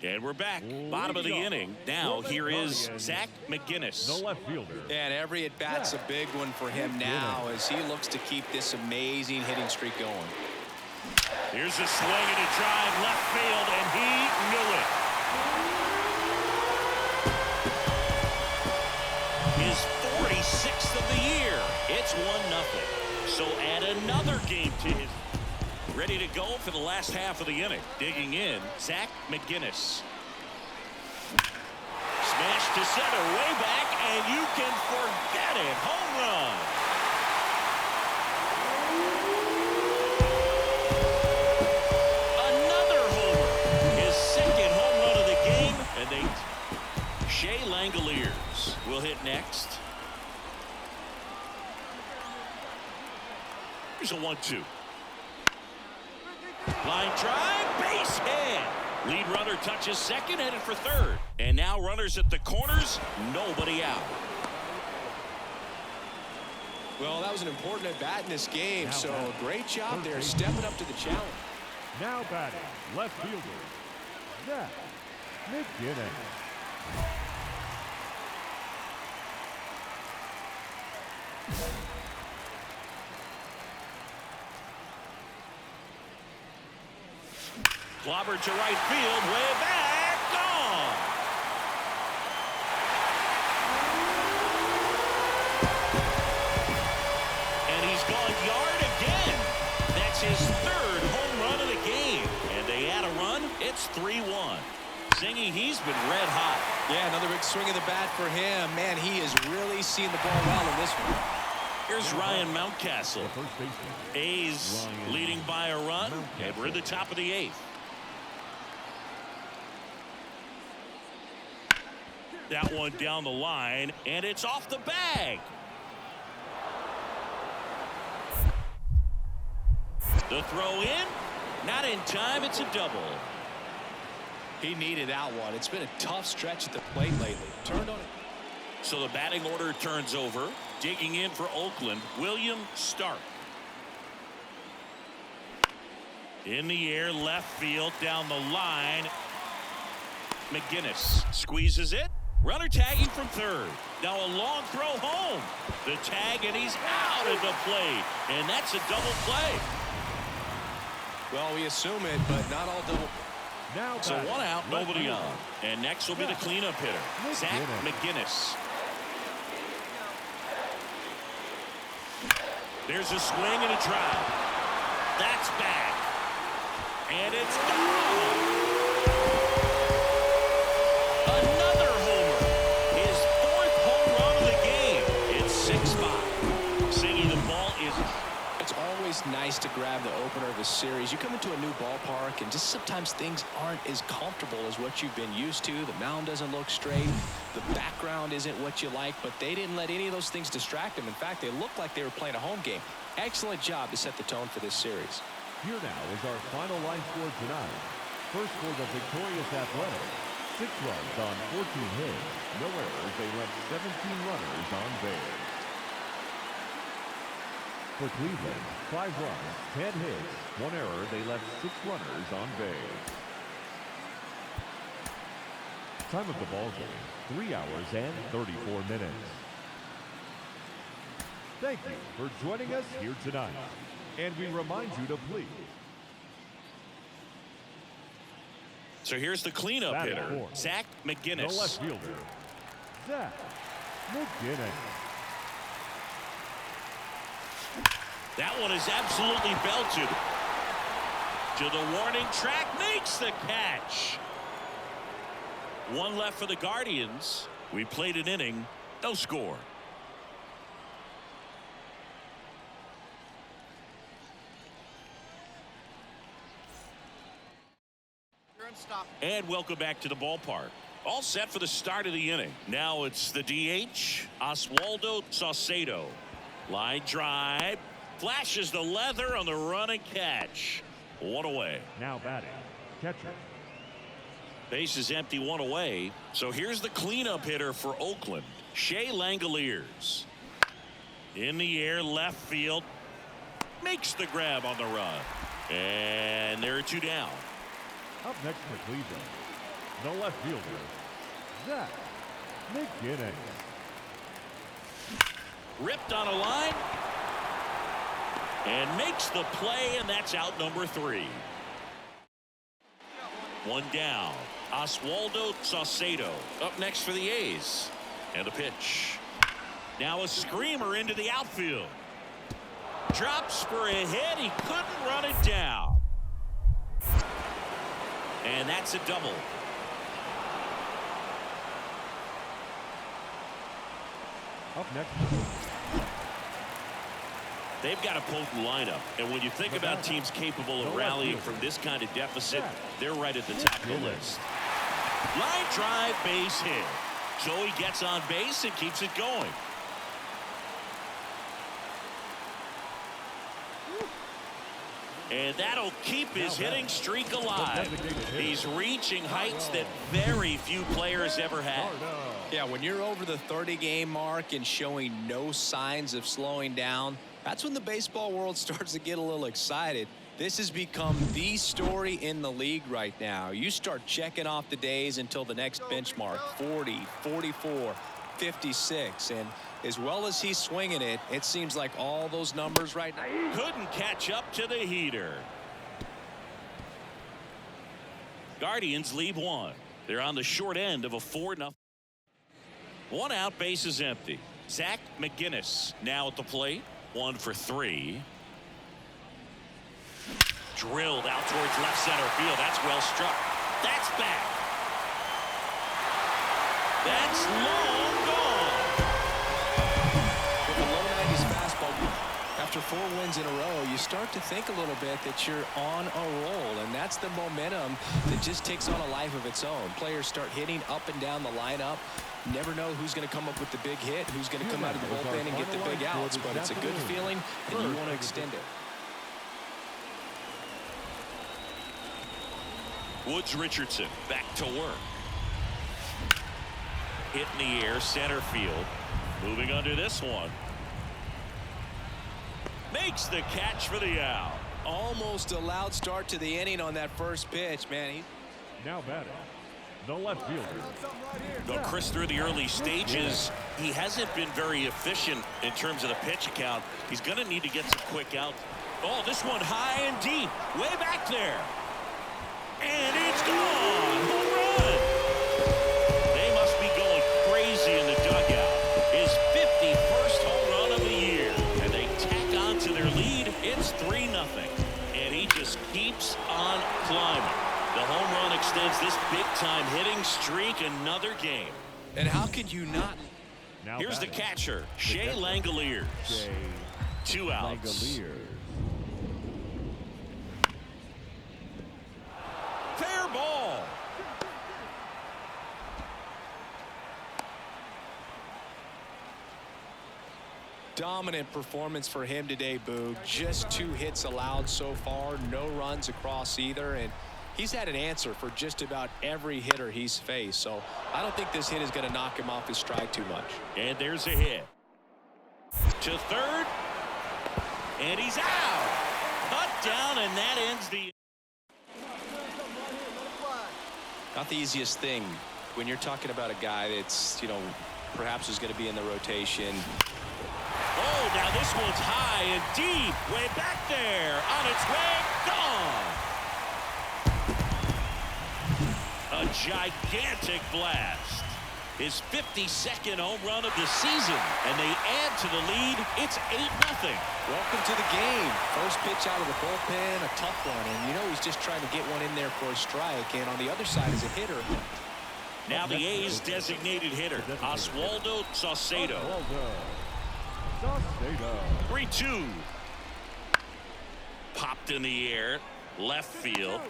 And we're back. Bottom of the inning. Now here is Zach McGinnis. The left fielder. And every at-bat's a big one for him now as he looks to keep this amazing hitting streak going. Here's a swing and a drive left field, and he knew it. His 46th of the year. It's 1-0. So add another game to his. Ready to go for the last half of the inning. Digging in, Zach McGinnis. Smash to center, way back, and you can forget it. Home run. Another homer. His second home run of the game. And Shea Langoliers will hit next. Here's a 1-2. Line drive, base hit. Lead runner touches second, headed for third. And now runners at the corners, nobody out. Well, that was an important at-bat in this game, so great job there stepping up to the challenge. Now batting, left fielder, Zach McGinnis. Clobbered to right field, way back, gone. And he's gone yard again. That's his third home run of the game. And they add a run, it's 3-1. Zingy, he's been red hot. Yeah, another big swing of the bat for him. Man, he is really seeing the ball well in this one. Here's Ryan Mountcastle. A's leading by a run, and we're at the top of the 8th. That one down the line, and it's off the bag. The throw in, not in time, it's a double. He needed that one. It's been a tough stretch at the plate lately. Turned on it. So the batting order turns over. Digging in for Oakland, William Stark. In the air, left field, down the line. McGinnis squeezes it. Runner tagging from third. Now a long throw home. The tag, and he's out at the plate. And that's a double play. Well, we assume it, but not all double. Now so one out, nobody on. And next will be the cleanup hitter, Zach McGinnis. There's a swing and a drive. That's back. And it's gone. Another homer. His 4th home run of the game. It's 6-5. Singing the ball is. It's always nice to grab the opener of a series. You come into a new ballpark, and just sometimes things aren't as comfortable as what you've been used to. The mound doesn't look straight. The background isn't what you like, but they didn't let any of those things distract them. In fact, they looked like they were playing a home game. Excellent job to set the tone for this series. Here now is our final line score tonight. First for the victorious Athletics, 6 runs on 14 hits. No errors. They left 17 runners on base. For Cleveland, 5 runs, 10 hits, 1 error. They left 6 runners on base. Time of the ball game, 3 hours and 34 minutes. Thank you for joining us here tonight. And we remind you to please. So here's the cleanup hitter, Zach McGinnis. The left fielder, Zach McGinnis. That one is absolutely belted. To the warning track, makes the catch. 1 left for the Guardians. We played an inning, no score. And welcome back to the ballpark. All set for the start of the inning. Now it's the DH, Oswaldo Saucedo. Line drive. Flashes the leather on the run and catch. 1 away. Now batting, catcher. Base is empty, 1 away. So here's the cleanup hitter for Oakland, Shea Langoliers. In the air, left field. Makes the grab on the run. And there are 2 down. Up next for Cleveland, The left fielder, Zach McGinnis. Ripped on a line. And makes the play, and that's out number 3. One down. Oswaldo Saucedo up next for the A's. And a pitch. Now a screamer into the outfield. Drops for a hit. He couldn't run it down. And that's a double. Up next. They've got a potent lineup, and when you think about teams capable of rallying from this kind of deficit, they're right at the top of the list. Line drive, base hit. So he gets on base and keeps it going. And that'll keep his hitting streak alive. He's reaching heights that very few players ever had. Yeah, when you're over the 30-game mark and showing no signs of slowing down, that's when the baseball world starts to get a little excited. This has become the story in the league right now. You start checking off the days until the next benchmark, 40, 44, 56. And as well as he's swinging it, it seems like all those numbers right now. Couldn't catch up to the heater. Guardians lead 1. They're on the short end of a 4-0. 1 out, base is empty. Zach McGinnis now at the plate. 1 for 3. Drilled out towards left center field. That's well struck. That's back. That's long gone. With a low 90s fastball, after 4 wins in a row, you start to think a little bit that you're on a roll, and that's the momentum that just takes on a life of its own. Players start hitting up and down the lineup. Never know who's going to come up with the big hit, who's going to come out of the bullpen and get the big outs, but it's a good feeling, and you want to extend it. Woods Richardson back to work. Hit in the air, center field. Moving under this one. Makes the catch for the out. Almost a loud start to the inning on that first pitch, man. Now batting, the left fielder. Though Chris, through the early stages, he hasn't been very efficient in terms of the pitch count. He's going to need to get some quick outs. Oh, this one high and deep, way back there. And it's gone. Home run. They must be going crazy in the dugout. His 51st home run of the year. And they tack on to their lead. It's 3-0. And he just keeps on climbing. The home run extends this big-time hitting streak another game. And how could you not? Now Here's the batting, catcher, Shea Langoliers. 2 outs. Langoliers. Fair ball. Dominant performance for him today, Boog. Just 2 hits allowed so far, no runs across either, and he's had an answer for just about every hitter he's faced. So I don't think this hit is going to knock him off his stride too much. And there's a hit. To third. And he's out. Cut down, and that ends the... Not the easiest thing when you're talking about a guy that's, perhaps is going to be in the rotation. Oh, now this one's high and deep. Way back there. On its way. Gone. A gigantic blast. His 52nd home run of the season. And they add to the lead. It's 8-0. Welcome to the game. First pitch out of the bullpen, a tough one. And he's just trying to get one in there for a strike. And on the other side is a hitter. Now the A's designated hitter, Oswaldo Saucedo. 3-2. Popped in the air. Left field.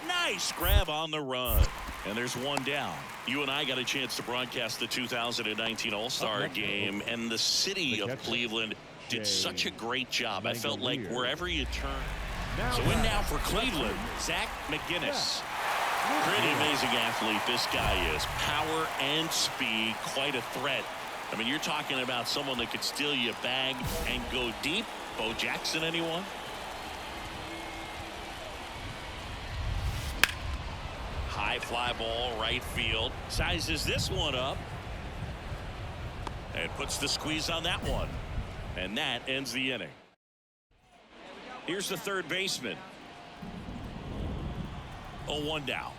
Nice grab on the run. And there's one down. You and I got a chance to broadcast the 2019 All-Star game, and the city of Cleveland did such a great job. I felt like wherever you turn. So in now for Cleveland, Zach McGinnis. Pretty amazing athlete this guy is. Power and speed, quite a threat. I mean, you're talking about someone that could steal you a bag and go deep. Bo Jackson, anyone? High fly ball, right field. Sizes this one up. And puts the squeeze on that one. And that ends the inning. Here's the third baseman. 0-1 down.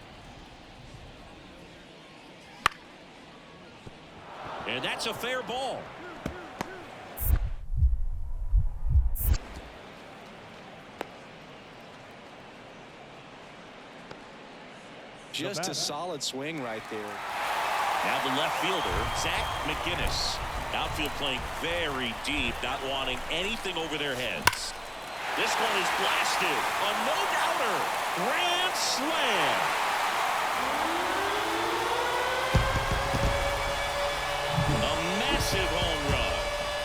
And that's a fair ball. Just a solid swing right there. Now the left fielder, Zach McGinnis. Outfield playing very deep, not wanting anything over their heads. This one is blasted. A no-doubter. Grand slam. A massive home run.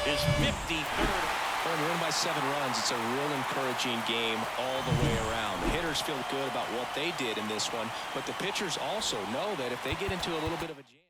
His 53rd. When you win by 7 runs, it's a real encouraging game all the way around. The hitters feel good about what they did in this one, but the pitchers also know that if they get into a little bit of a jam.